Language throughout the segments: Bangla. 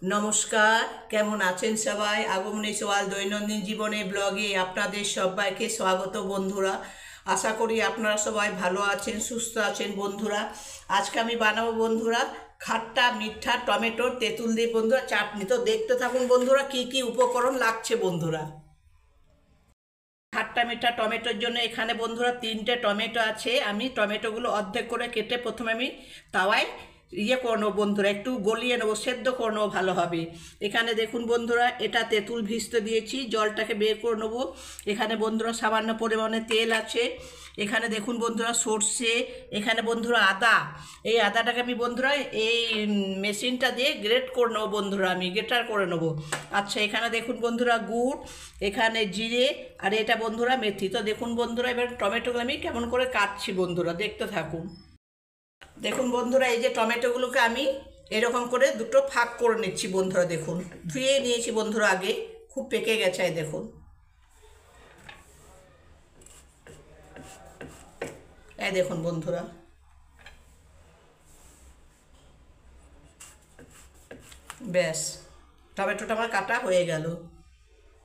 নমস্কার, কেমন আছেন সবাই? আগমনী সোয়াল দৈনন্দিন জীবনে ব্লগে আপনাদের সবাইকে স্বাগত বন্ধুরা। আশা করি আপনারা সবাই ভালো আছেন, সুস্থ আছেন বন্ধুরা। আজকে আমি বানাবো বন্ধুরা খাট্টা মিঠা টমেটোর তেঁতুল দিয়ে বন্ধুরা চাটনি। তো দেখতে থাকুন বন্ধুরা কি কি উপকরণ লাগছে বন্ধুরা। খাট্টা মিঠা টমেটোর জন্য এখানে বন্ধুরা 3টে টমেটো আছে। আমি টমেটোগুলো অর্ধেক করে কেটে প্রথমে আমি তাওয়ায় করে নেবো বন্ধুরা, একটু গলিয়ে নেবো, সেদ্ধ করে নেবো ভালোভাবে। এখানে দেখুন বন্ধুরা, এটা তেঁতুল ভিজতে দিয়েছি, জলটাকে বের করে নেবো। এখানে বন্ধুরা সামান্য পরিমাণে তেল আছে। এখানে দেখুন বন্ধুরা সর্ষে, এখানে বন্ধুরা আদা। এই আদাটাকে আমি বন্ধুরা এই মেশিনটা দিয়ে গ্রেট করে নেবো বন্ধুরা, আমি গ্রেটার করে নেবো। আচ্ছা, এখানে দেখুন বন্ধুরা গুড়, এখানে জিরে, আর এটা বন্ধুরা মেথি। তো দেখুন বন্ধুরা এবার টমেটোগুলো আমি কেমন করে কাটছি বন্ধুরা, দেখতে থাকুন। দেখুন বন্ধুরা, এই যে টমেটোগুলোকে আমি এরকম করে দুটো ফাঁক করে নিচ্ছি বন্ধুরা। দেখুন ধুয়ে নিয়েছি বন্ধুরা, আগে খুব পেকে গেছে। দেখুন, এই দেখুন বন্ধুরা, ব্যাস টমেটোটা আমার কাটা হয়ে গেল।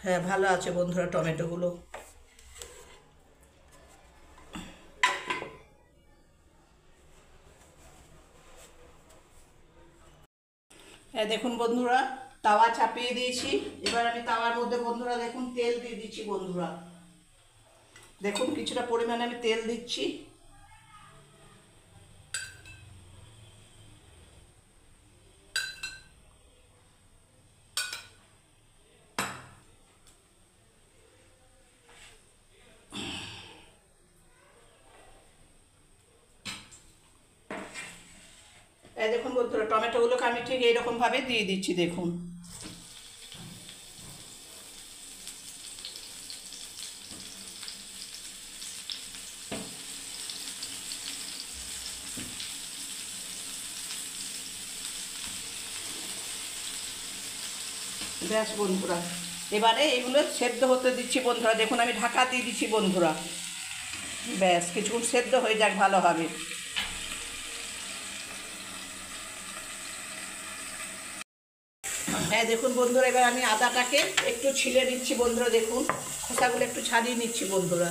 হ্যাঁ, ভালো আছে বন্ধুরা টমেটোগুলো। হ্যাঁ দেখুন বন্ধুরা, তাওয়া চাপিয়ে দিয়েছি। এবার আমি তাওয়ার মধ্যে বন্ধুরা দেখুন তেল দিয়ে দিচ্ছি বন্ধুরা। দেখুন কিছুটা পরিমাণে আমি তেল দিচ্ছি। এই দেখুন বন্ধুরা, টমেটোগুলোকে আমি ঠিক এইরকমভাবে দিয়ে দিচ্ছি। দেখুন, ব্যাস বন্ধুরা, এবারে এগুলো সেদ্ধ হতে দিচ্ছি বন্ধুরা। দেখুন আমি ঢাকা দিয়ে দিচ্ছি বন্ধুরা। ব্যাস কিছুক্ষণ সেদ্ধ হয়ে যাক ভালোভাবে। হ্যাঁ দেখুন বন্ধুরা, এবার আমি আদাটাকে একটু ছিলে নিচ্ছি বন্ধুরা। দেখুন খোসাগুলো একটু ছাড়িয়ে নিচ্ছি বন্ধুরা।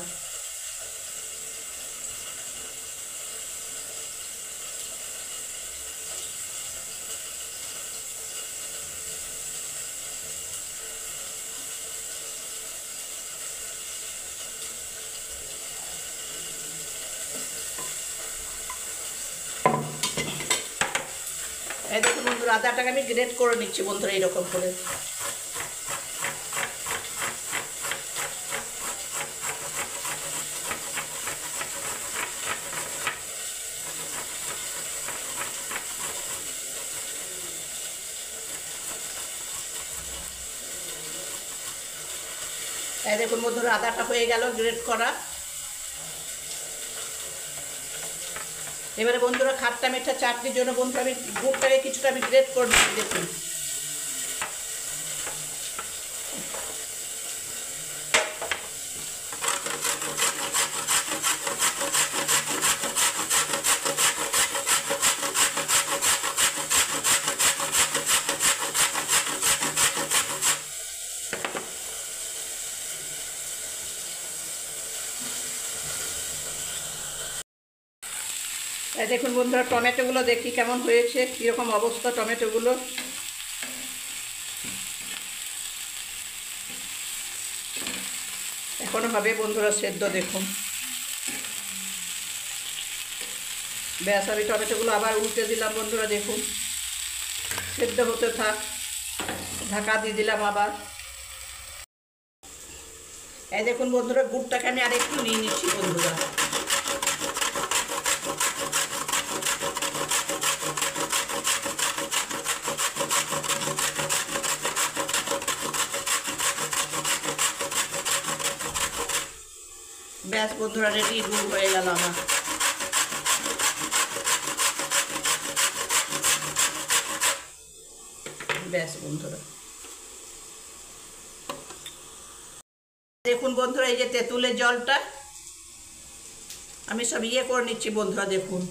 এই দেখুন বন্ধুরা, আদাটাকে আমি গ্রেট করে নিচ্ছি বন্ধুরা এইরকম করে। এই দেখুন বন্ধুরা, আদাটা হয়ে গেল গ্রেট করা। এবারে বন্ধুরা খাট্টা মিঠা চাটনির জন্য বন্ধুরা আমি গুড়টাকে কিছুটা আমি গ্রেট করে নিচ্ছি। দেখুন এই দেখুন বন্ধুরা, টমেটোগুলো দেখি কেমন হয়েছে, কীরকম অবস্থা টমেটোগুলো। এখনো হবে বন্ধুরা সেদ্ধ। দেখুন ব্যাস, আমি টমেটোগুলো আবার উল্টে দিলাম বন্ধুরা। দেখুন সেদ্ধ হতে থাক, ঢাকা দিয়ে দিলাম আবার। এই দেখুন বন্ধুরা, গুড়টাকে আমি আরেকটু নিয়ে নিচ্ছি বন্ধুরা। ব্যাস বন্ধুরা, রেডি গুড় হয়ে গেল আমার। ব্যাস বন্ধুরা, দেখুন বন্ধুরা, এই যে তেঁতুলের জলটা আমি সব করে নিচ্ছি বন্ধুরা। দেখুন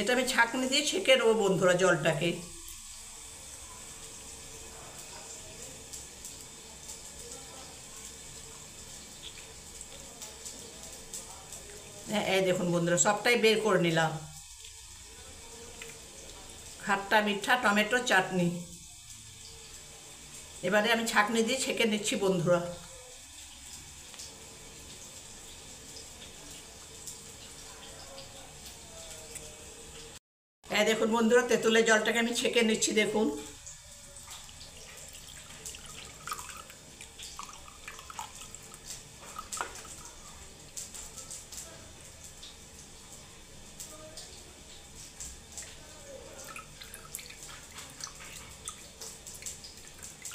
এটা আমি ছাঁকনি দিয়ে ছেঁকে নেবো বন্ধুরা জলটাকে। এই দেখুন বন্ধুরা সবটাই বের করে নিলাম। খাট্টা মিঠা টমেটো চাটনি। এবারে আমি ছাঁকনি দিয়ে ছেঁকে নিচ্ছি বন্ধুরা। এই দেখুন বন্ধুরা তেঁতুলের জলটাকে আমি ছেঁকে নিচ্ছি দেখুন।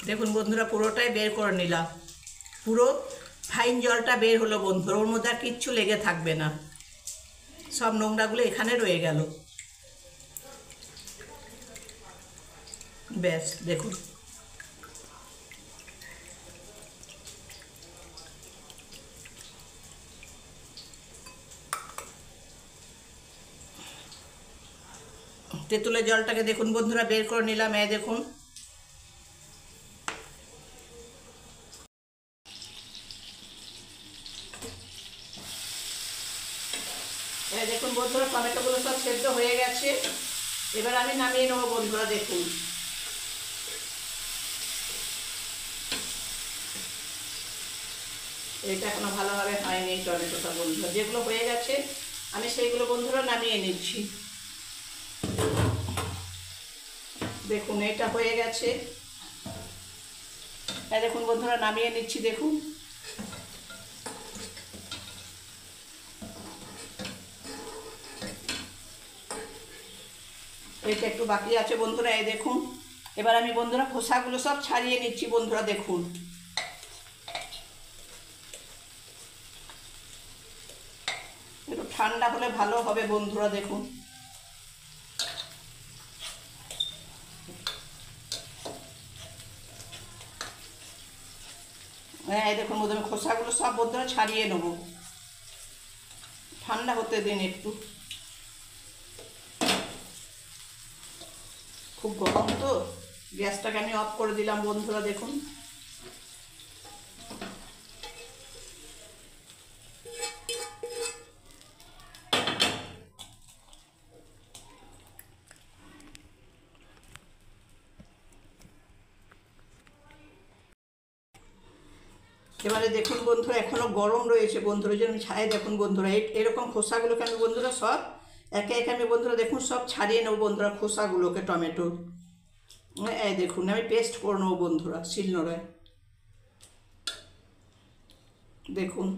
দেখুন বন্ধুরা পুরোটাই বের করে নিলাম। পুরো ফাইন জলটা বের হলো বন্ধুরা, ওর মধ্যে আর কিচ্ছু লেগে থাকবে না, সব নোংরাগুলো এখানে রয়ে গেল। ব্যাস দেখুন। তেঁতুলের জলটাকে দেখুন বন্ধুরা বের করে নিলাম। এই দেখুন দেখুন বন্ধুরা টমেটোগুলো সব সেদ্ধ হয়ে গেছে। এবার আমি নামিয়ে নেবো বন্ধুরা। দেখুন এটা এখনো ভালোভাবে হয়নি টমেটোটা বন্ধুরা, যেগুলো হয়ে গেছে আমি সেইগুলো বন্ধুরা নামিয়ে নিচ্ছি। দেখুন এটা হয়ে গেছে। দেখুন বন্ধুরা নামিয়ে নিচ্ছি। দেখুন এটা একটু বাকি আছে বন্ধুরা। এই দেখুন এবার আমি বন্ধুরা খোসাগুলো সব ছাড়িয়ে নিচ্ছি বন্ধুরা। দেখুন একটু ঠান্ডা হলে ভালো হবে বন্ধুরা। দেখুন এই দেখুন বন্ধুরা খোসাগুলো সব বন্ধুরা ছাড়িয়ে নেব, ঠান্ডা হতে দিন একটু। খুব গরম তো, গ্যাসটাকে আমি অফ করে দিলাম বন্ধুরা। দেখুন এবারে দেখুন বন্ধুরা এখনো গরম রয়েছে বন্ধুরা, যে আমি ছাই দেখুন বন্ধুরা এরকম খোসাগুলোকে আমি বন্ধুরা সব একে একে আমি বন্ধুরা দেখুন সব ছাড়িয়ে নেবো বন্ধুরা খোসাগুলোকে টমেটো। এই দেখুন আমি পেস্ট করে নেবো বন্ধুরা শিলনোড়ায়। দেখুন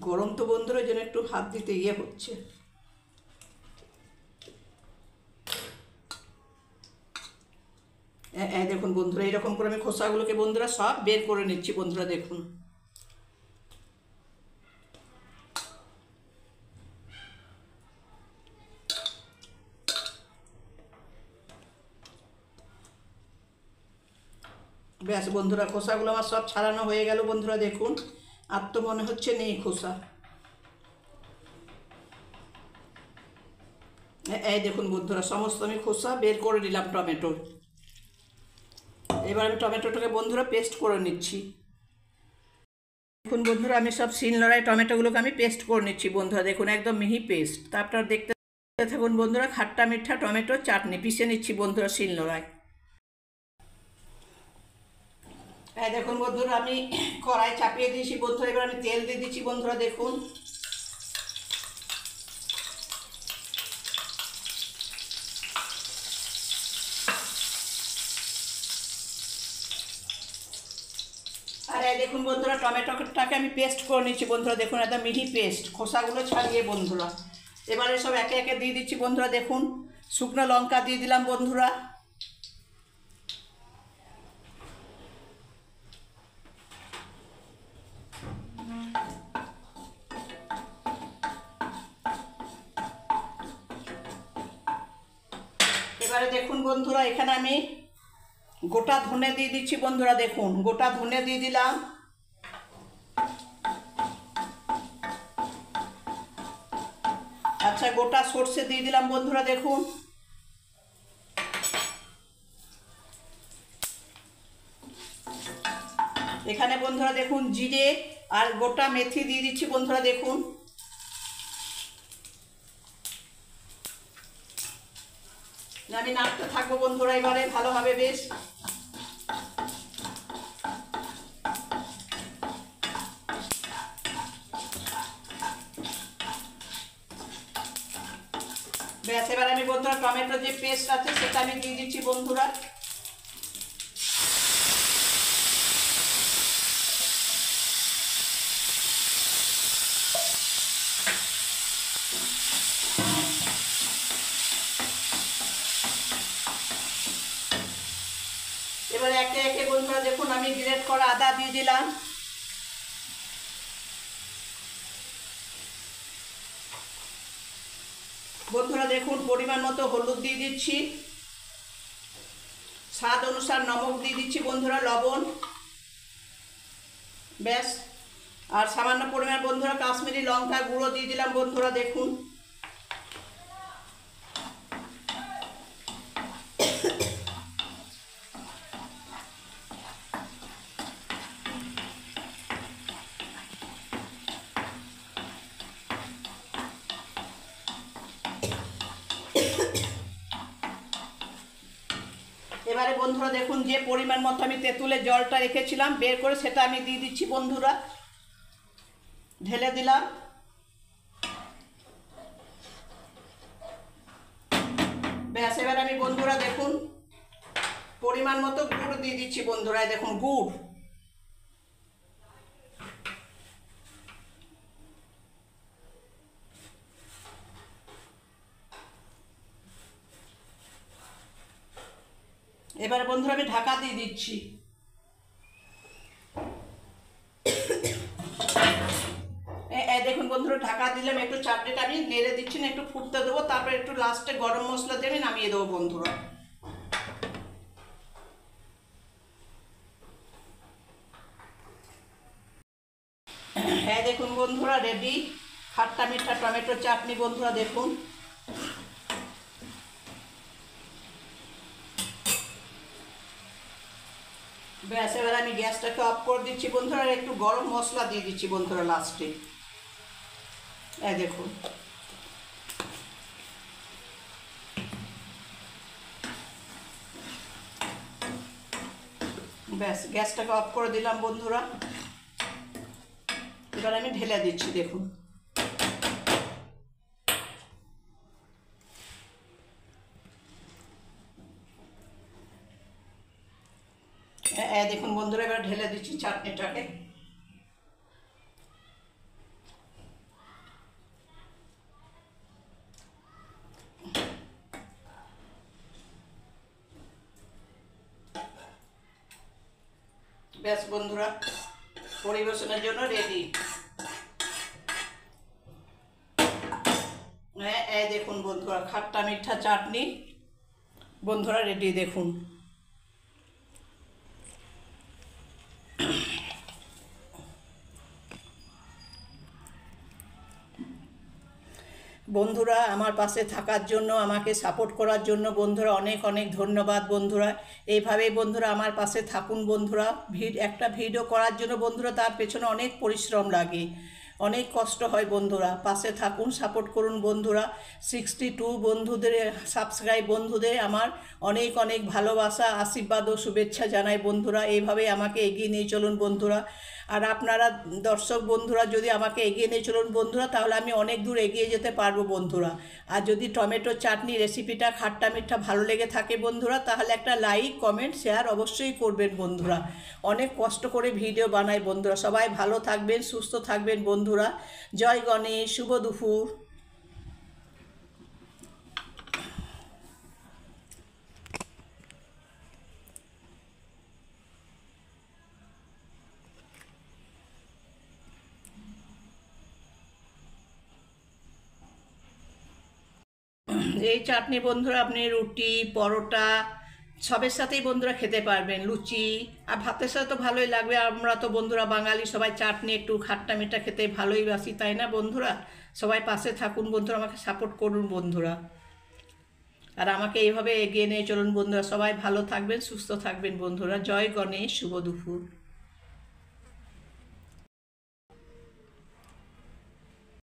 গরম তো বন্ধুরা, যেন একটু হাত দিতে ইয়ে হচ্ছে। দেখুন বন্ধুরা এরকম করে আমি খোসাগুলোকে বন্ধুরা সব বের করে নিচ্ছি বন্ধুরা। দেখুন ব্যাস বন্ধুরা খোসাগুলো আমার সব ছাড়ানো হয়ে গেল বন্ধুরা। দেখুন আর তো মনে হচ্ছে নেই খোসা। এই দেখুন বন্ধুরা সমস্ত আমি খোসা বের করে নিলাম টমেটোর। এবার আমি টমেটোটাকে বন্ধুরা পেস্ট করে নিচ্ছি। দেখুন বন্ধুরা আমি সব শিলনোড়ায় টমেটোগুলোকে আমি পেস্ট করে নিচ্ছি বন্ধুরা। দেখুন একদম মিহি পেস্ট। তারপর দেখতে থাকুন বন্ধুরা খাট্টা মিঠা টমেটো চাটনি পিষে নিচ্ছি বন্ধুরা শিলনোড়ায়। দেখুন বন্ধুরা আমি কড়াই চাপিয়ে দিয়েছি বন্ধুরা। এবার আমি তেল দিয়ে দিচ্ছি বন্ধুরা। দেখুন আর দেখুন বন্ধুরা টমেটোটাকে আমি পেস্ট করে নিচ্ছি বন্ধুরা। দেখুন একদম মিহি পেস্ট, খোসাগুলো ছাড়িয়ে বন্ধুরা। এবারে সব একে একে দিয়ে দিচ্ছি বন্ধুরা। দেখুন শুকনো লঙ্কা দিয়ে দিলাম বন্ধুরা। এবারে দেখুন বন্ধুরা এখানে আমি গোটা ধনে দিয়ে দিচ্ছি বন্ধুরা। দেখুন গোটা ধনে দিয়ে দিলাম। আচ্ছা গোটা সর্ষে দিয়ে দিলাম বন্ধুরা। দেখুন এখানে বন্ধুরা দেখুন জিরে আর গোটা মেথি দিয়ে দিচ্ছি বন্ধুরা দেখুন। আমি নাড়তে থাকবো বন্ধুরা এবারে ভালোভাবে বেশ। ব্যাস, এবার আমি বন্ধুরা টমেটো যে পেস্ট আছে সেটা আমি দিয়ে দিচ্ছি বন্ধুরা। এবার একে একে বন্ধুরা দেখুন আমি গ্রেট করা আদা দিয়ে দিলাম। বন্ধুরা দেখুন পরিমাণ মতো হলুদ দিয়ে দিচ্ছি, স্বাদ অনুসার নমক দিয়ে দিচ্ছি বন্ধুরা, লবণ, ব্যাস। আর সামান্য পরিমাণ বন্ধুরা কাশ্মীরি লঙ্কা গুঁড়ো দিয়ে দিলাম বন্ধুরা দেখুন। এবারে বন্ধুরা দেখুন যে পরিমাণ মতো আমি তেঁতুলের জলটা রেখেছিলাম বের করে সেটা আমি দিয়ে দিচ্ছি বন্ধুরা, ঢেলে দিলাম। ব্যাস, এবার আমি বন্ধুরা দেখুন পরিমাণ মতো গুড় দিয়ে দিচ্ছি বন্ধুরা, দেখুন গুড়। এবারে বন্ধুরা আমি ঢাকা দিয়ে দিচ্ছি। দেখুন বন্ধুরা ঢাকা দিলাম, একটু চাটনিটা আমি নেড়ে দিচ্ছি না, একটু ফুটতে দেবো, তারপরে একটু লাস্টে গরম মশলা দিয়ে আমি নামিয়ে দেবো বন্ধুরা। হ্যাঁ দেখুন বন্ধুরা রেডি খাট্টা মিঠা টমেটো চাটনি বন্ধুরা দেখুন। ব্যাস, এবার আমি গ্যাসটাকে অফ করে দিচ্ছি বন্ধুরা, একটু গরম মশলা দিয়ে দিচ্ছি বন্ধুরা লাস্টে। এই দেখুন ব্যাস, গ্যাসটাকে অফ করে দিলাম বন্ধুরা। এবার আমি ঢেলে দিচ্ছি দেখুন। দেখুন বন্ধুরা এবার ঢেলে দিচ্ছি চাটনিটাকে। ব্যাস বন্ধুরা পরিবেশনের জন্য রেডি। হ্যাঁ এই দেখুন বন্ধুরা খাট্টা মিঠা চাটনি বন্ধুরা রেডি দেখুন। বন্ধুরা আমার পাশে থাকার জন্য, আমাকে সাপোর্ট করার জন্য বন্ধুরা অনেক অনেক ধন্যবাদ বন্ধুরা। এইভাবেই বন্ধুরা আমার পাশে থাকুন বন্ধুরা। একটা ভিডিও করার জন্য বন্ধুরা তার পেছনে অনেক পরিশ্রম লাগে, অনেক কষ্ট হয় বন্ধুরা। পাশে থাকুন, সাপোর্ট করুন বন্ধুরা। 62 বন্ধুদের সাবস্ক্রাইব বন্ধুদের আমার অনেক অনেক ভালোবাসা, আশীর্বাদ ও শুভেচ্ছা জানাই বন্ধুরা। এইভাবে আমাকে এগিয়ে নিয়ে চলুন বন্ধুরা। আর আপনারা দর্শক বন্ধুরা যদি আমাকে এগিয়ে নিয়ে চলুন বন্ধুরা, তাহলে আমি অনেক দূর এগিয়ে যেতে পারবো বন্ধুরা। আর যদি টমেটো চাটনি রেসিপিটা খাট্টা মিঠা ভালো লেগে থাকে বন্ধুরা, তাহলে একটা লাইক কমেন্ট শেয়ার অবশ্যই করবেন বন্ধুরা। অনেক কষ্ট করে ভিডিও বানাই বন্ধুরা। সবাই ভালো থাকবেন, সুস্থ থাকবেন বন্ধুরা। জয় গণেশ, শুভ দুপুর। এই চাটনি বন্ধুরা আপনি রুটি, পরোটা সবের সাথেই বন্ধুরা খেতে পারবেন, লুচি আর ভাতের সাথে তো ভালোই লাগবে। আমরা তো বন্ধুরা বাঙালি, সবাই চাটনি একটু খাট্টা মিঠা খেতে ভালোই বাসি, তাই না বন্ধুরা? সবাই পাশে থাকুন বন্ধুরা, আমাকে সাপোর্ট করুন বন্ধুরা। আর আমাকে এইভাবে এগিয়ে নিয়ে চলুন বন্ধুরা। সবাই ভালো থাকবেন, সুস্থ থাকবেন বন্ধুরা। জয় গণেশ, শুভ দুপুর।